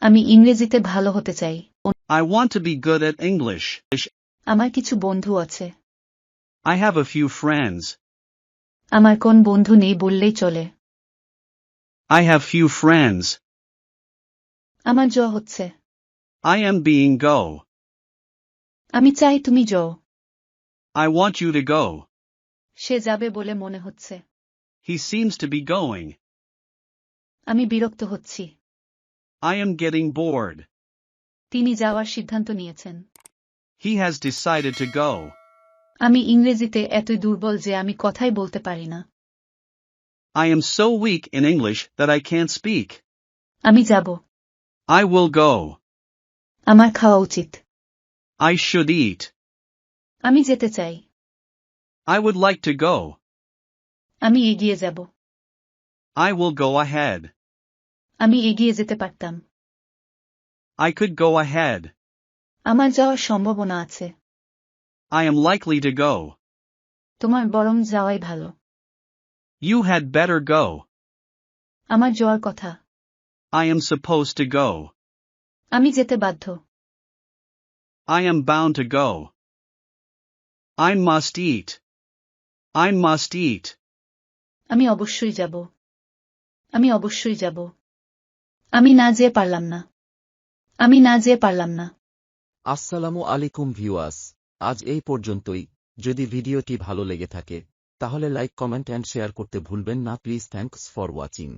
আমি ইংরেজিতে ভালো হতে চাই। I want to be good at English. আমার কিছু বন্ধু আছে। I have a few friends. আমার কোন বন্ধু নেই বললেই চলে। I have few friends. আমার জ্বর হচ্ছে। I am being go. আমি চাই তুমি যাও। I want you to go. সে যাবে বলে মনে হচ্ছে। He seems to be going. আমি বিরক্ত হচ্ছি। I am getting bored. তিনি যাওয়ার সিদ্ধান্ত নিয়েছেন। He has decided to go. আমি ইংরেজিতে এতই দুর্বল যে আমি কথাই বলতে পারি না। I am so weak in English that I can't speak. আমি যাব। I will go. আমার খাওয়া উচিত। I should eat. আমি যেতে চাই। I would like to go. আমি এগিয়ে যাব। I will go ahead. আমি এগিয়ে যেতে পারতাম। I could go ahead. আমার যাওয়ার সম্ভাবনা আছে। I am likely to go. তোমার বরং যাওয়াই ভালো। You had better go. আমার যাওয়ার কথা। I am supposed to go. আমি যেতে বাধ্য। I am bound to go. I must eat. I must eat. আমি অবশ্যই যাব। আমি অবশ্যই যাব। আমি না যেয়ে পারলাম না। আমি না যেয়ে পারলাম না। আসসালামু আলাইকুম ভিউয়ার্স, আজ এই পর্যন্তই। যদি ভিডিওটি ভালো লেগে থাকে তাহলে লাইক, কমেন্ট এন্ড শেয়ার করতে ভুলবেন না প্লিজ। Thanks for watching.